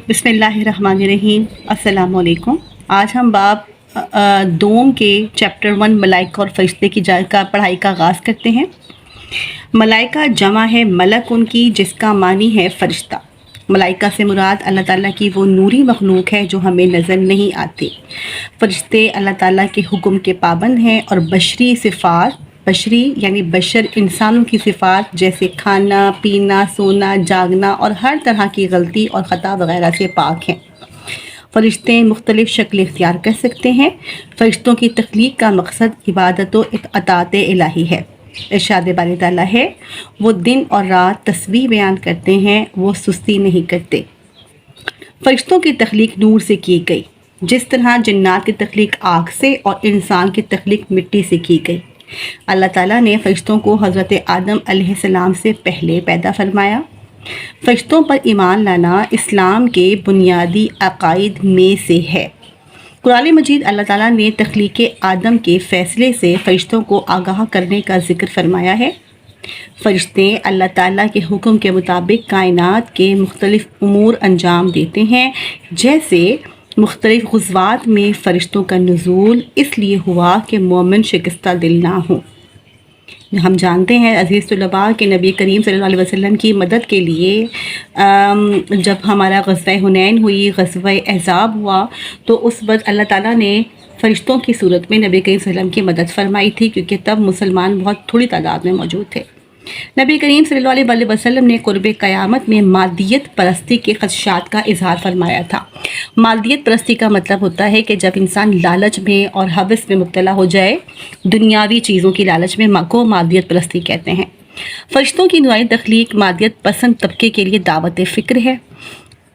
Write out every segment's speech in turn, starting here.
بسم اللہ الرحمن الرحیم۔ السلام علیکم۔ آج ہم باب دوم کے چیپٹر 1 ملائکہ اور فرشتے کی پڑھائی کا آغاز کرتے ہیں۔ ملائکہ جمع ہے ملک ان کی، جس کا معنی ہے فرشتہ۔ ملائکہ سے مراد اللہ تعالیٰ کی وہ نوری مخلوق ہے جو ہمیں نظر نہیں آتی۔ فرشتے اللہ تعالیٰ کے حکم کے پابند ہیں اور بشری صفات، بشری یعنی بشر انسانوں کی صفات جیسے کھانا پینا سونا جاگنا اور ہر طرح کی غلطی اور خطا وغیرہ سے پاک ہیں۔ فرشتے مختلف شکلیں اختیار کر سکتے ہیں۔ فرشتوں کی تخلیق کا مقصد عبادت و اطاعت الہی ہے۔ ارشاد باری تعالیٰ ہے، وہ دن اور رات تسبیح بیان کرتے ہیں، وہ سستی نہیں کرتے۔ فرشتوں کی تخلیق نور سے کی گئی، جس طرح جنات کی تخلیق آگ سے اور انسان کی تخلیق مٹی سے کی گئی۔ اللہ تعالیٰ نے فرشتوں کو حضرت آدم علیہ السلام سے پہلے پیدا فرمایا۔ فرشتوں پر ایمان لانا اسلام کے بنیادی عقائد میں سے ہے۔ قرآن مجید اللہ تعالیٰ نے تخلیق آدم کے فیصلے سے فرشتوں کو آگاہ کرنے کا ذکر فرمایا ہے۔ فرشتے اللہ تعالیٰ کے حکم کے مطابق کائنات کے مختلف امور انجام دیتے ہیں، جیسے مختلف غزوات میں فرشتوں کا نزول اس لیے ہوا کہ مومن شکستہ دل نہ ہوں۔ ہم جانتے ہیں عزیز طلباء کہ نبی کریم صلی اللہ علیہ وسلم کی مدد کے لیے جب ہمارا غزوہ حنین ہوئی، غزوہ احزاب ہوا، تو اس وقت اللہ تعالیٰ نے فرشتوں کی صورت میں نبی کریم صلی اللہ علیہ وسلم کی مدد فرمائی تھی، کیونکہ تب مسلمان بہت تھوڑی تعداد میں موجود تھے۔ نبی کریم صلی اللہ علیہ وسلم نے قرب قیامت میں مادیت پرستی کے خدشات کا اظہار فرمایا تھا۔ مادیت پرستی کا مطلب ہوتا ہے کہ جب انسان لالچ میں اور حوث میں مبتلا ہو جائے، دنیاوی چیزوں کی لالچ میں کو مادیت پرستی کہتے ہیں۔ فرشتوں کی نوعی تخلیق مادیت پسند طبقے کے لیے دعوت فکر ہے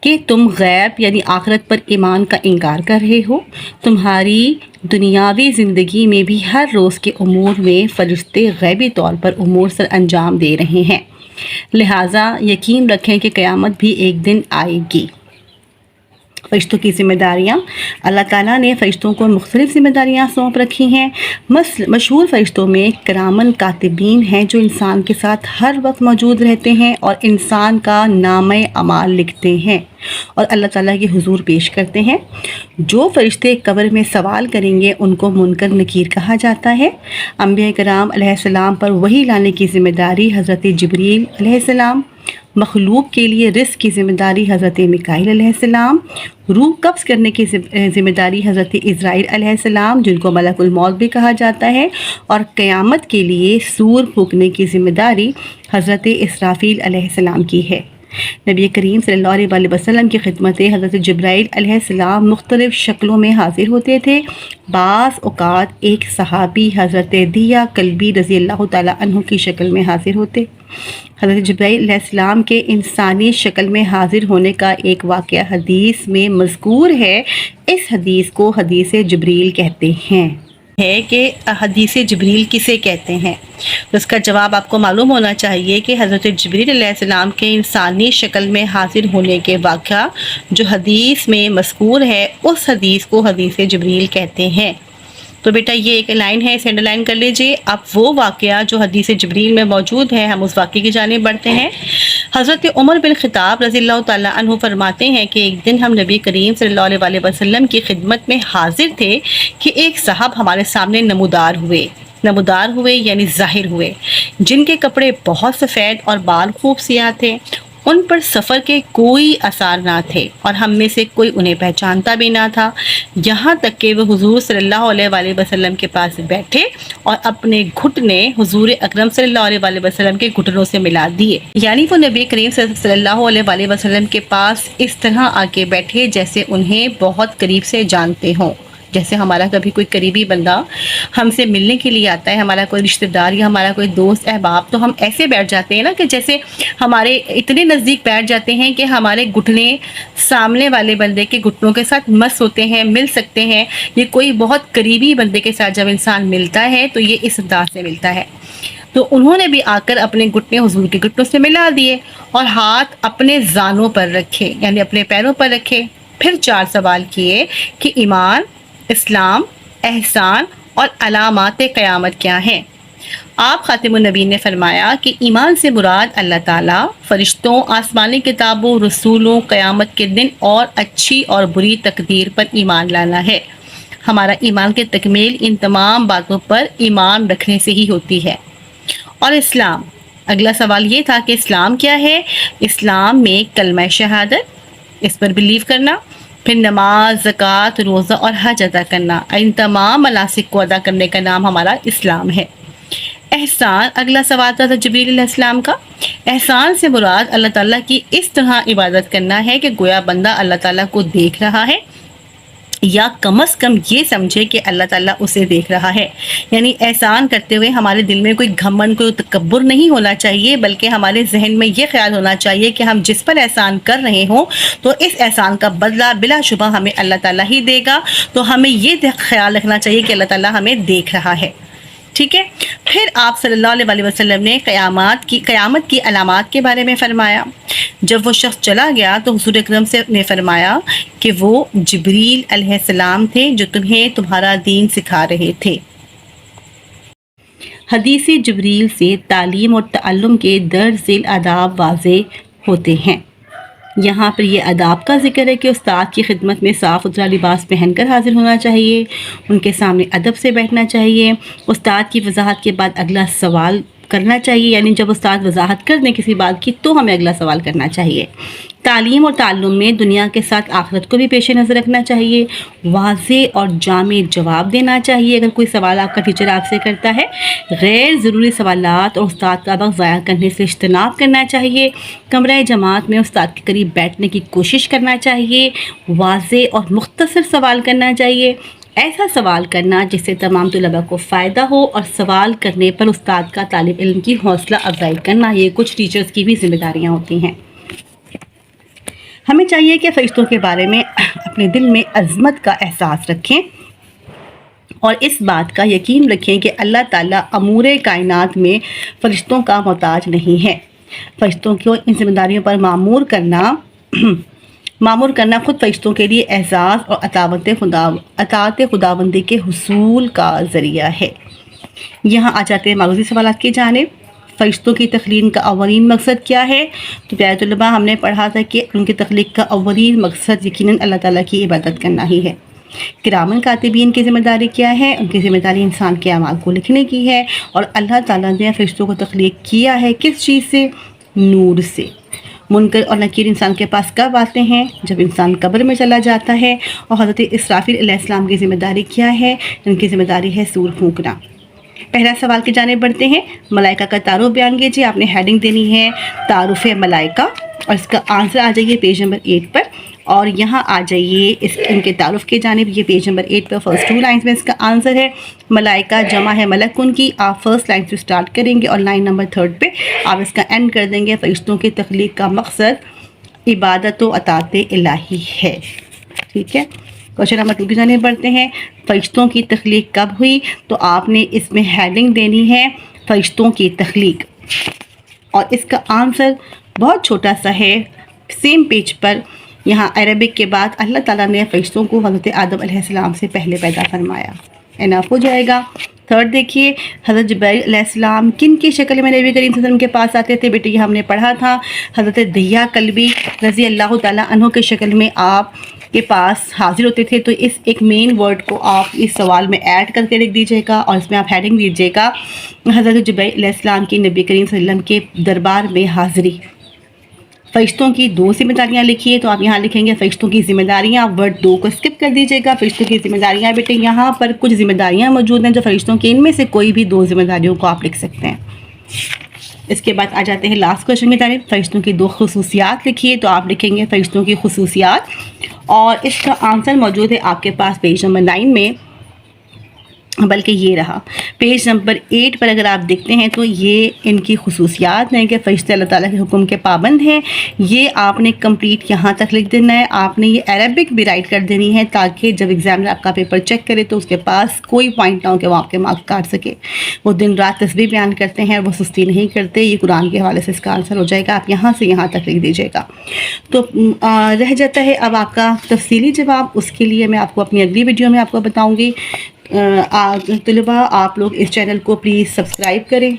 کہ تم غیب یعنی آخرت پر ایمان کا انکار کر رہے ہو۔ تمہاری دنیاوی زندگی میں بھی ہر روز کے امور میں فرشتے غیبی طور پر امور سر انجام دے رہے ہیں، لہٰذا یقین رکھیں کہ قیامت بھی ایک دن آئے گی۔ فرشتوں کی ذمہ داریاں، اللہ تعالیٰ نے فرشتوں کو مختلف ذمہ داریاں سونپ رکھی ہیں۔ مشہور فرشتوں میں کرامن کاتبین ہیں، جو انسان کے ساتھ ہر وقت موجود رہتے ہیں اور انسان کا نامہ اعمال لکھتے ہیں اور اللہ تعالیٰ کے حضور پیش کرتے ہیں۔ جو فرشتے قبر میں سوال کریں گے ان کو منکر نکیر کہا جاتا ہے۔ انبیاء کرام علیہ السلام پر وحی لانے کی ذمہ داری حضرت جبریل علیہ السلام، مخلوق کے لیے رزق کی ذمہ داری حضرت میکائیل علیہ السلام، روح قبض کرنے کی ذمہ داری حضرت اسرائیل علیہ السلام جن کو ملک الموت بھی کہا جاتا ہے، اور قیامت کے لیے سور پھونکنے کی ذمہ داری حضرت اسرافیل علیہ السلام کی ہے۔ نبی کریم صلی اللہ علیہ وسلم کی خدمت حضرت جبرائیل علیہ السلام مختلف شکلوں میں حاضر ہوتے تھے۔ بعض اوقات ایک صحابی حضرت دیا کلبی رضی اللہ تعالیٰ عنہ کی شکل میں حاضر ہوتے۔ حضرت جبرائیل علیہ السلام کے انسانی شکل میں حاضر ہونے کا ایک واقعہ حدیث میں مذکور ہے۔ اس حدیث کو حدیث جبریل کہتے ہیں۔ کہ حدیث جبریل کسے کہتے ہیں؟ اس کا جواب آپ کو معلوم ہونا چاہیے کہ حضرت جبریل علیہ السلام کے انسانی شکل میں حاضر ہونے کے واقعہ جو حدیث میں مذکور ہے، اس حدیث کو حدیث جبریل کہتے ہیں۔ تو بیٹا یہ ایک لائن ہے، اسے انڈر لائن کر لیجئے۔ اب وہ واقعہ جو حدیث جبریل میں موجود ہے، ہم اس واقعے کی جانب بڑھتے ہیں۔ حضرت عمر بن خطاب رضی اللہ تعالیٰ عنہ فرماتے ہیں کہ ایک دن ہم نبی کریم صلی اللہ علیہ وسلم کی خدمت میں حاضر تھے کہ ایک صاحب ہمارے سامنے نمودار ہوئے یعنی ظاہر ہوئے، جن کے کپڑے بہت سفید اور بال خوب سیاہ تھے۔ ان پر سفر کے کوئی اثار نہ تھے اور ہم میں سے کوئی انہیں پہچانتا بھی نہ تھا، یہاں تک کہ وہ حضور صلی اللہ علیہ وسلم کے پاس بیٹھے اور اپنے گھٹنے حضور اکرم صلی اللہ علیہ وسلم کے گھٹنوں سے ملا دیے، یعنی وہ نبی کریم صلی اللہ علیہ وسلم کے پاس اس طرح آ کے بیٹھے جیسے انہیں بہت قریب سے جانتے ہوں۔ جیسے ہمارا کبھی کوئی قریبی بندہ ہم سے ملنے کے لیے آتا ہے، ہمارا کوئی رشتہ دار یا ہمارا کوئی دوست احباب، تو ہم ایسے بیٹھ جاتے ہیں نا کہ جیسے ہمارے اتنے نزدیک بیٹھ جاتے ہیں کہ ہمارے گھٹنے سامنے والے بندے کے گھٹنوں کے ساتھ مس ہوتے ہیں، مل سکتے ہیں۔ یہ کوئی بہت قریبی بندے کے ساتھ جب انسان ملتا ہے تو یہ اس انداز سے ملتا ہے۔ تو انہوں نے بھی آ کر اپنے گھٹنے حضور کے گھٹنوں سے ملا دیے اور ہاتھ اپنے زانوں پر رکھے، یعنی اپنے پیروں پر رکھے۔ پھر 4 سوال کیے کہ ایمان، اسلام، احسان اور علامات قیامت کیا ہیں؟ آپ خاتم النبیین نے فرمایا کہ ایمان سے مراد اللہ تعالیٰ، فرشتوں، آسمانی کتابوں، رسولوں، قیامت کے دن اور اچھی اور بری تقدیر پر ایمان لانا ہے۔ ہمارا ایمان کی تکمیل ان تمام باتوں پر ایمان رکھنے سے ہی ہوتی ہے۔ اور اسلام، اگلا سوال یہ تھا کہ اسلام کیا ہے؟ اسلام میں کلمہ شہادت، اس پر بلیو کرنا، پھر نماز، زکوٰۃ، روزہ اور حج ادا کرنا، ان تمام مناسک کو ادا کرنے کا نام ہمارا اسلام ہے۔ احسان، اگلا سوال تھا جبریل علیہ السلام کا۔ احسان سے مراد اللہ تعالیٰ کی اس طرح عبادت کرنا ہے کہ گویا بندہ اللہ تعالیٰ کو دیکھ رہا ہے، یا کم از کم یہ سمجھے کہ اللہ تعالیٰ اسے دیکھ رہا ہے۔ یعنی احسان کرتے ہوئے ہمارے دل میں کوئی گھمنڈ، کوئی تکبر نہیں ہونا چاہیے، بلکہ ہمارے ذہن میں یہ خیال ہونا چاہیے کہ ہم جس پر احسان کر رہے ہوں تو اس احسان کا بدلہ بلا شبہ ہمیں اللہ تعالیٰ ہی دے گا، تو ہمیں یہ خیال رکھنا چاہیے کہ اللہ تعالیٰ ہمیں دیکھ رہا ہے۔ ٹھیک ہے، پھر آپ صلی اللہ علیہ وسلم نے قیامت کی علامات کے بارے میں فرمایا۔ جب وہ شخص چلا گیا تو حضور اکرم سے نے فرمایا کہ وہ جبریل علیہ السلام تھے جو تمہیں تمہارا دین سکھا رہے تھے۔ حدیث جبریل سے تعلیم اور تعلم کے درج ذیل آداب واضح ہوتے ہیں۔ یہاں پر یہ آداب کا ذکر ہے کہ استاد کی خدمت میں صاف ستھرا لباس پہن کر حاضر ہونا چاہیے، ان کے سامنے ادب سے بیٹھنا چاہیے، استاد کی وضاحت کے بعد اگلا سوال کرنا چاہیے، یعنی جب استاد وضاحت کر دیں کسی بات کی تو ہمیں اگلا سوال کرنا چاہیے۔ تعلیم اور تعلم میں دنیا کے ساتھ آخرت کو بھی پیش نظر رکھنا چاہیے، واضح اور جامع جواب دینا چاہیے اگر کوئی سوال آپ کا ٹیچر آپ سے کرتا ہے، غیر ضروری سوالات اور استاد کا وقت ضائع کرنے سے اجتناب کرنا چاہیے، کمرہ جماعت میں استاد کے قریب بیٹھنے کی کوشش کرنا چاہیے، واضح اور مختصر سوال کرنا چاہیے، ایسا سوال کرنا جس سے تمام طلباء کو فائدہ ہو، اور سوال کرنے پر استاد کا طالب علم کی حوصلہ افزائی کرنا، یہ کچھ ٹیچرز کی بھی ذمہ داریاں ہوتی ہیں۔ ہمیں چاہیے کہ فرشتوں کے بارے میں اپنے دل میں عظمت کا احساس رکھیں اور اس بات کا یقین رکھیں کہ اللہ تعالیٰ امور کائنات میں فرشتوں کا محتاج نہیں ہے۔ فرشتوں کو ان ذمہ داریوں پر معمور کرنا خود فرشتوں کے لیے اعزاز اور اطاعت خداوندی کے حصول کا ذریعہ ہے۔ یہاں آ جاتے ہیں معروضی سوالات کی جانب۔ فرشتوں کی تخلیق کا اولین مقصد کیا ہے؟ تو پیارے طلباء، ہم نے پڑھا تھا کہ ان کی تخلیق کا اولین مقصد یقیناً اللہ تعالیٰ کی عبادت کرنا ہی ہے۔ کرامن کاتبین کی ذمہ داری کیا ہے؟ ان کی ذمہ داری انسان کے اعمال کو لکھنے کی ہے، اور اللہ تعالیٰ نے فرشتوں کو تخلیق کیا ہے کس چیز سے؟ نور سے۔ منکر اور نکیر انسان کے پاس کب آتے ہیں؟ جب انسان قبر میں چلا جاتا ہے۔ اور حضرت اسرافیل علیہ السلام کی ذمہ داری کیا ہے؟ ان کی ذمہ داری ہے سور پھونکنا۔ پہلا سوال کی جانب بڑھتے ہیں۔ ملائکہ کا تعارف بیان کیجیے۔ آپ نے ہیڈنگ دینی ہے تعارف ملائکہ، اور اس کا آنسر آ جائیے پیج نمبر 8 پر، اور یہاں آ جائیے ان کے تعارف کی جانب، یہ پیج نمبر 8 پر فرسٹ 2 لائنز میں اس کا آنسر ہے۔ ملائکہ جمع ہے ملکن کی، آپ فرسٹ لائن سے سٹارٹ کریں گے اور لائن نمبر 3 پہ آپ اس کا اینڈ کر دیں گے۔ فرشتوں کی تخلیق کا مقصد عبادت و اطاعت الہی ہے۔ ٹھیک ہے، کوشچن نمبر 2 کی جانب بڑھتے ہیں۔ فرشتوں کی تخلیق کب ہوئی؟ تو آپ نے اس میں ہیڈنگ دینی ہے فرشتوں کی تخلیق، اور اس کا آنسر بہت چھوٹا سا ہے سیم پیج پر۔ یہاں عربک کے بعد اللہ تعالیٰ نے فرشتوں کو حضرت آدم علیہ السلام سے پہلے پیدا فرمایا۔ انف ہو جائے گا۔ تھرڈ دیکھیے، حضرت جبرائیل علیہ السلام کن کی شکل میں نبی کریم صلی اللہ علیہ وسلم کے پاس آتے تھے؟ بیٹے یہ ہم نے پڑھا تھا، حضرت دحیہ کلبی رضی اللہ تعالیٰ عنہ کی شکل میں آپ کے پاس حاضر ہوتے تھے۔ تو اس ایک مین ورڈ کو آپ اس سوال میں ایڈ کر کے لکھ دیجیے گا، اور اس میں آپ ہیڈنگ دیجیے گا حضرت جبرائیل علیہ السلام کی نبی کریم صلی اللہ علیہ وسلم کے دربار میں حاضری۔ فرشتوں کی 2 ذمہ داریاں لکھیے، تو آپ یہاں لکھیں گے فرشتوں کی ذمہ داریاں، ورڈ 2 کو اسکپ کر دیجیے گا۔ فرشتوں کی ذمہ داریاں، بیٹے یہاں پر کچھ ذمہ داریاں موجود ہیں جو فرشتوں کی، ان میں سے کوئی بھی 2 ذمہ داریوں کو آپ لکھ سکتے ہیں۔ اس کے بعد آ جاتے ہیں لاسٹ کوشچن کی طرف۔ فرشتوں کی 2 خصوصیات لکھیے، تو آپ لکھیں گے فرشتوں کی خصوصیات، اور اس کا آنسر موجود ہے آپ کے پاس پیج نمبر 9 میں، بلکہ یہ رہا پیج نمبر 8 پر۔ اگر آپ دیکھتے ہیں تو یہ ان کی خصوصیات ہیں کہ فرشتے اللہ تعالیٰ کے حکم کے پابند ہیں۔ یہ آپ نے کمپلیٹ یہاں تک لکھ دینا ہے۔ آپ نے یہ عربک بھی رائٹ کر دینی ہے تاکہ جب ایگزامنر آپ کا پیپر چیک کرے تو اس کے پاس کوئی پوائنٹ نہ ہو کہ وہ آپ کے مارکس کاٹ سکے۔ وہ دن رات تسبیح بیان کرتے ہیں، وہ سستی نہیں کرتے۔ یہ قرآن کے حوالے سے اس کا آنسر ہو جائے گا، آپ یہاں سے یہاں تک لکھ دیجیے گا۔ تو رہ جاتا ہے اب آپ کا تفصیلی جواب، اس کے لیے میں آپ کو اپنی اگلی ویڈیو میں آپ کو بتاؤں گی۔ طلبہ آپ لوگ اس چینل کو پلیز سبسکرائب کریں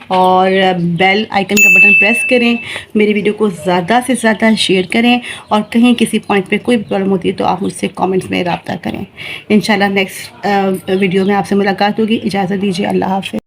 اور بیل آئیکن کا بٹن پریس کریں، میری ویڈیو کو زیادہ سے زیادہ شیئر کریں، اور کہیں کسی پوائنٹ پہ کوئی پرابلم ہوتی ہے تو آپ مجھ سے کامنٹس میں رابطہ کریں۔ انشاءاللہ نیکسٹ ویڈیو میں آپ سے ملاقات ہوگی۔ اجازت دیجیے، اللہ حافظ۔